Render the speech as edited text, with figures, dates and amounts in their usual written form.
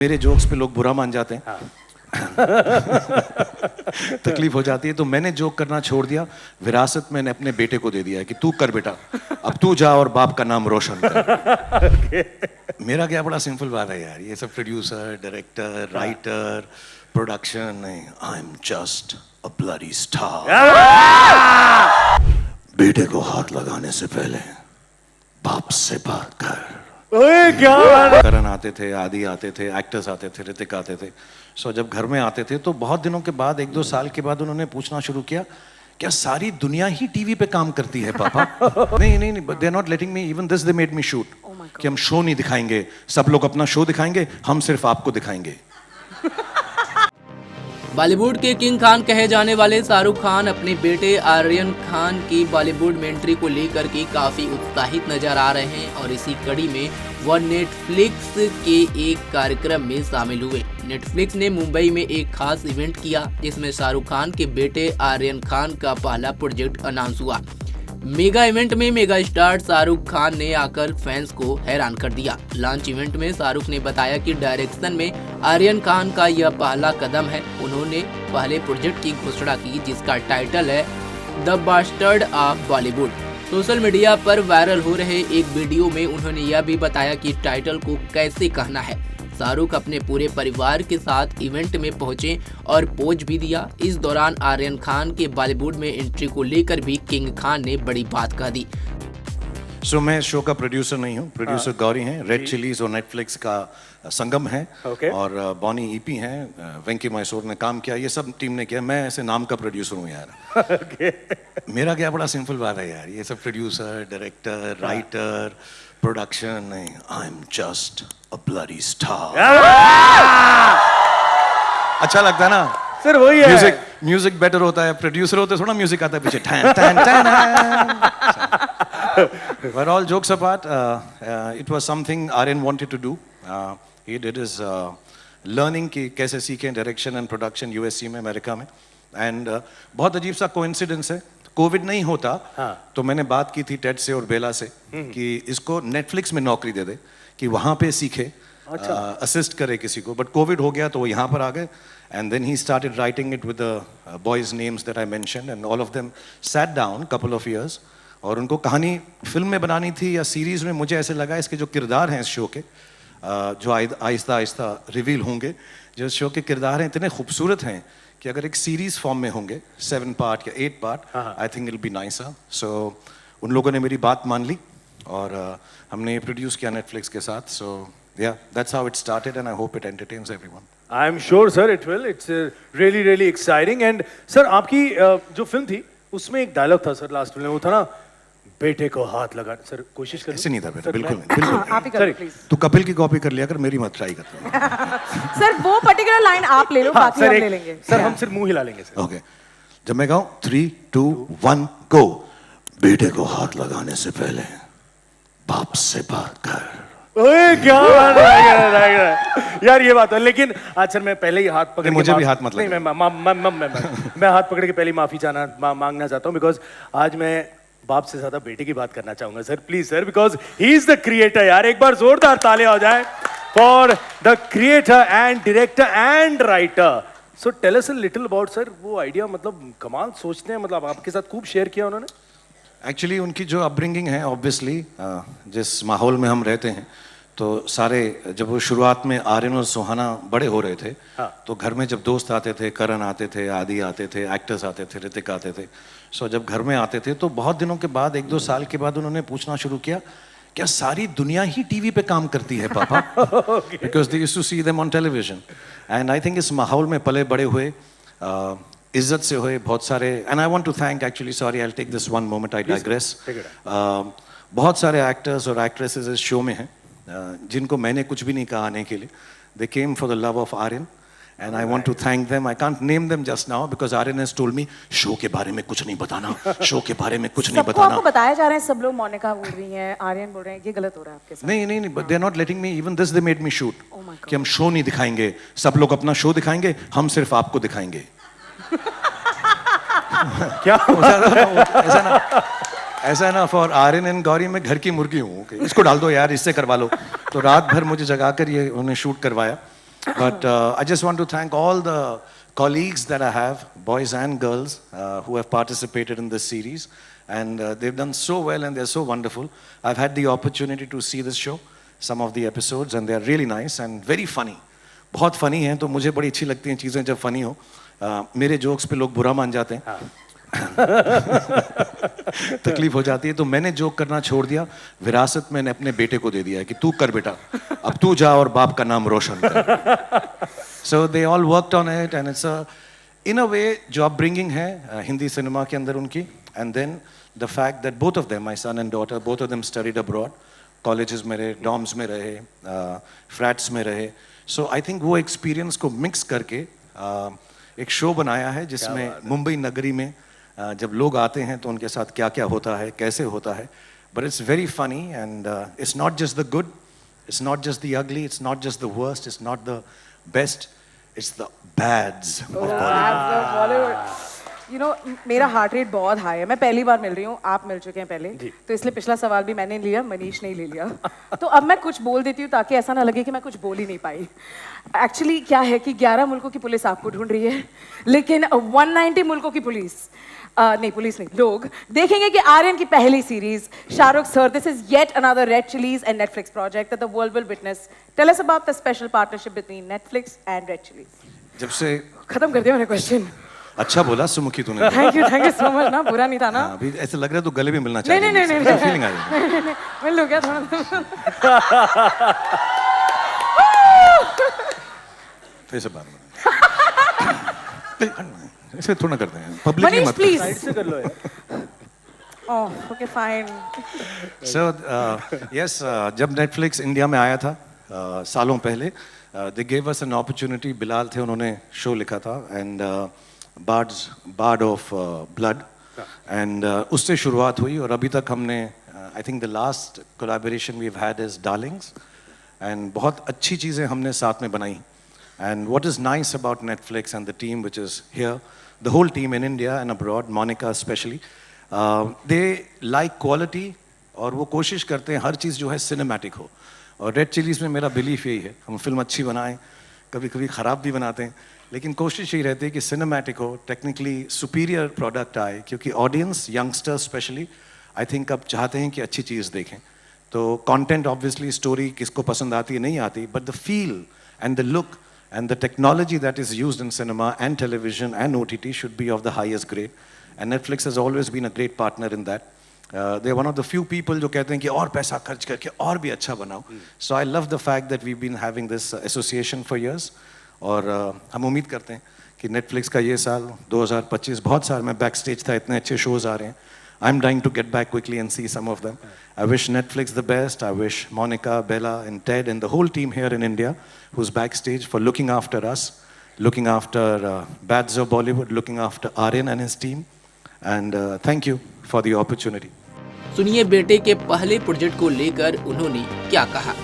मेरे जोक्स पे लोग बुरा मान जाते हैं। हाँ। तकलीफ हो जाती है, तो मैंने जोक करना छोड़ दिया। विरासत मैंने अपने बेटे को दे दिया है कि तू कर बेटा, अब तू जा और बाप का नाम रोशन कर। मेरा क्या बड़ा सिंपल बात है यार, ये सब प्रोड्यूसर, डायरेक्टर, राइटर, प्रोडक्शन नहीं, I am just a bloody star. बेटे को हाथ लगाने से पहले बाप से बात कर। ओए क्या बात है। करण आते थे, आदि आते थे, एक्टर्स आते थे, ऋतिक आते थे। सो जब घर में आते थे तो बहुत दिनों के बाद, 1-2 साल के बाद उन्होंने पूछना शुरू किया, क्या सारी दुनिया ही टीवी पे काम करती है पापा? नहीं नहीं नहीं, they are not letting me, even this they made me shoot कि हम शो नहीं दिखाएंगे, सब लोग अपना शो दिखाएंगे, हम सिर्फ आपको दिखाएंगे। बॉलीवुड के किंग खान कहे जाने वाले शाहरुख खान अपने बेटे आर्यन खान की बॉलीवुड में एंट्री को लेकर के काफी उत्साहित नजर आ रहे हैं और इसी कड़ी में वह नेटफ्लिक्स के एक कार्यक्रम में शामिल हुए। नेटफ्लिक्स ने मुंबई में एक खास इवेंट किया जिसमें शाहरुख खान के बेटे आर्यन खान का पहला प्रोजेक्ट अनाउंस हुआ। मेगा इवेंट में मेगा स्टार शाहरुख खान ने आकर फैंस को हैरान कर दिया। लॉन्च इवेंट में शाहरुख ने बताया कि डायरेक्शन में आर्यन खान का यह पहला कदम है। उन्होंने पहले प्रोजेक्ट की घोषणा की जिसका टाइटल है the bastard of Bollywood. Social media पर वायरल हो रहे एक वीडियो में उन्होंने यह भी बताया कि टाइटल को कैसे कहना है। शाहरुख अपने पूरे परिवार के साथ इवेंट में पहुंचे और पोज भी दिया। इस दौरान आर्यन खान के बॉलीवुड में एंट्री को लेकर भी किंग खान ने बड़ी बात कह दी। सो मैं शो का प्रोड्यूसर नहीं हूँ, प्रोड्यूसर गौरी हैं। रेड चिलीज और नेटफ्लिक्स का संगम है और बॉनी ईपी हैं, वेंकी मैसूर ने काम किया, ये सब टीम ने किया। मैं ऐसे नाम का प्रोड्यूसर हूँ यार। मेरा क्या बड़ा सिंपल बात है यार, ये सब प्रोड्यूसर, डायरेक्टर, राइटर, प्रोडक्शन नहीं, I am just a bloody star. अच्छा लगता है ना सर? वही है, म्यूजिक बेटर होता है, प्रोड्यूसर होते थोड़ा म्यूजिक आता है पीछे, tan tan tan. But all jokes apart, it was something Aryan wanted to do. He did his learning कि कैसे सीखें डायरेक्शन एंड प्रोडक्शन यूएससी में, अमेरिका में। एंड बहुत अजीब सा कोइंसिडेंस है, कोविड नहीं होता तो मैंने बात की थी टेड से और बेला से कि इसको नेटफ्लिक्स में नौकरी दे दे कि वहाँ पे सीखे, असिस्ट करे किसी को। बट कोविड हो गया तो वो यहाँ पर आ गए and then he started writing it with the boys names that I mentioned and all of them sat down couple of years और उनको कहानी फिल्म में बनानी थी या सीरीज में। मुझे ऐसे लगा इसके जो किरदार हैं इस शो के, जो आहिस्ता आहिस्ता रिवील होंगे, जो शो के किरदार हैं इतने खूबसूरत हैं कि अगर एक सीरीज फॉर्म में होंगे 7 पार्ट या 8 part, I think it will be nicer. So उन लोगों ने मेरी बात मान ली और हमने प्रोड्यूस किया नेटफ्लिक्स के साथ। सो yeah, that's how it started and I hope it entertains everyone. I am sure sir it will. It's really really exciting and sir आपकी जो फिल्म थी उसमें एक डायलॉग था सर लास्ट में, वो था ना, बेटे को हाथ लगा। सर कोशिश कर। ऐसे नहीं था बेटा, बिल्कुल नहीं, बिल्कुल आप ही करो प्लीज। तू कपिल की कॉपी कर लिया कर, मेरी मत ट्राई कर। सर वो पर्टिकुलर लाइन आप ले लो, बाकी हम ले लेंगे। सर हम सिर्फ मुंह हिला लेंगे सर। ओके, जब मैं कहूँ 3, 2, 1 गो, बेटे को हाथ लगाने से पहले बाप से बात कर। ओए क्या बात है यार, ये बात है। लेकिन आज सर मैं पहले ही हाथ पकड़, मुझे भी हाथ मत नहीं, मैं हाथ पकड़ के पहले माफी मांगना चाहता हूँ बिकॉज आज मैं बाप से ज्यादा बेटे की बात करना चाहूंगा sir, please sir, because he is the creator. यार एक बार जोरदार ताली हो जाए for the creator and director and writer. So tell us a little about sir वो आइडिया, मतलब कमाल सोचते हैं, मतलब आपके साथ खूब शेयर किया उन्होंने। एक्चुअली उनकी जो अपब्रिंगिंग है, ऑब्वियसली जिस माहौल में हम रहते हैं, तो सारे जब वो शुरुआत में आर्यन और सुहाना बड़े हो रहे थे तो घर में जब दोस्त आते थे, करण आते थे, आदि आते थे, एक्टर्स आते थे, ऋतिक आते थे। सो जब घर में आते थे तो बहुत दिनों के बाद, 1-2 साल के बाद उन्होंने पूछना शुरू किया, क्या सारी दुनिया ही टीवी पे काम करती है पापा? Because they used to see them on television. And I think इस माहौल में पले बड़े हुए, इज्जत से हुए बहुत सारे। And I want to thank, actually sorry I will take this one moment, I digress. बहुत सारे एक्टर्स और एक्ट्रेसेस इस शो में हैं जिनको मैंने कुछ भी नहीं कहा आने के लिए। They came for the love of Aryan and I want to thank them. I can't name them just now because Aryan has told me show के बारे में कुछ नहीं बताना, शो के बारे में कुछ नहीं बताना। आपको बताया जा रहा है, सब लोग मोनिका बोल रही हैं, आर्यन बोल रहे हैं, ये गलत हो रहा है आपके साथ। नहीं नहीं नहीं, they are not letting me, even this they made me shoot कि हम शो नहीं दिखाएंगे, सब लोग अपना शो दिखाएंगे, हम सिर्फ आपको दिखाएंगे। क्या ऐसा है ना, फॉर आर्यन एंड गौरी मैं घर की मुर्गी हूँ, इसको डाल दो यार, इससे करवा लो। तो रात भर मुझे जगाकर ये उन्हें शूट करवाया But I just want to thank all the colleagues that I have, boys and girls, who have participated in this series. And they've done so well and they're so wonderful. I've had the opportunity to see this show, some of the episodes, and they're really nice and very funny. बहुत funny हैं, तो मुझे बड़ी अच्छी लगती हैं चीज़ें जब funny हो. मेरे jokes पे लोग बुरा मान जाते हैं. तकलीफ हो जाती है, तो मैंने जोक करना छोड़ दिया. विरासत मैंने अपने बेटे को दे दिया है कि तू कर बेटा, अब तू जा और बाप का नाम रोशन कर. So they all worked on it and it's a, in a way, job bringing है हिंदी सिनेमा के अंदर उनकी. And then the fact that both of them, my son and daughter, both of them studied abroad, colleges में रहे, dorms में रहे, flats में रहे. So I think वो experience को mix करके एक show बनाया है जिसमें मुंबई नगरी में जब लोग आते हैं तो उनके साथ क्या क्या होता है, कैसे होता है. But it's very funny and it's not just the good, it's not just the ugly, it's not just the worst, it's not the best, it's the bads of Bollywood. You know मेरा heart rate बहुत high है. मैं पहली बार मिल रही हूँ, आप मिल चुके हैं पहले, तो इसलिए पिछला सवाल भी मैंने लिया, मनीष नहीं ले लिया. तो अब मैं कुछ बोल देती हूँ ताकि ऐसा ना लगे कि मैं कुछ बोल ही नहीं पाई. एक्चुअली क्या है कि 11 मुल्कों की पुलिस आपको ढूंढ रही है, लेकिन 190 मुल्कों की पुलिस नहीं, पुलिस नहीं, लोग देखेंगे कि आर्यन की पहली series Shahrukh sir, this is yet another Red Chillies and Netflix project that the world will witness. Tell us about the special partnership between Netflix and Red Chillies. जब से खत्म कर दिया मैंने क्वेश्चन. अच्छा बोला सुमुखी तूने. Thank you so much. ना बुरा नहीं था ना. अभी ऐसे लग रहा है तू गले भी मिलना चाहिए. नहीं फीलिंग आ रही है. मिल लो क्या थोड़ा. फिर से बात ऐसे थोड़ा करते हैं, पब्लिकली मत. प्लीज साइड से कर लो यार. Oh okay fine. So yes, जब नेटफ्लिक्स इंडिया में आया था सालों पहले, they gave us an opportunity. Bilal थे, उन्होंने शो लिखा था and Bard of Blood, and उससे शुरुआत हुई और अभी तक हमने I think the last collaboration we have had is Darlings, and बहुत अच्छी चीज़ें हमने साथ में बनाई. And what is nice about Netflix and the team which is here, the whole team in India and abroad, Monika specially, they like quality और वो कोशिश करते हैं हर चीज़ जो है सिनेमैटिक हो. और रेड चिलीज़ में मेरा बिलीफ यही है, हम फिल्म अच्छी बनाएं, कभी कभी ख़राब भी बनाते हैं, लेकिन कोशिश यही रहती है कि सिनेमैटिक हो, टेक्निकली सुपीरियर प्रोडक्ट आए, क्योंकि audience, youngsters specially, I think अब चाहते हैं कि अच्छी चीज़ देखें. तो कंटेंट ऑब्वियसली, स्टोरी किसको पसंद आती है नहीं आती, but the feel and the look and the technology that is used in cinema and television and OTT should be of the highest grade. And Netflix has always been a great partner in that. They're one of the few people जो कहते हैं कि और पैसा खर्च करके और भी अच्छा बनाओ. So I love the fact that we've been having this association for years. और हम उम्मीद करते हैं कि Netflix का ये साल 2025 बहुत सारे, मैं बैक स्टेज था, इतने अच्छे शोज आ रहे हैं. I'm dying to get back quickly and see some of them. I wish Netflix the best. I wish Monica, Bella, and Ted, and the whole team here in India, who's backstage, for looking after us, looking after Bads of Bollywood, looking after Aryan and his team. And thank you for the opportunity. सुनिए बेटे के पहले project को लेकर उन्होंने क्या कहा.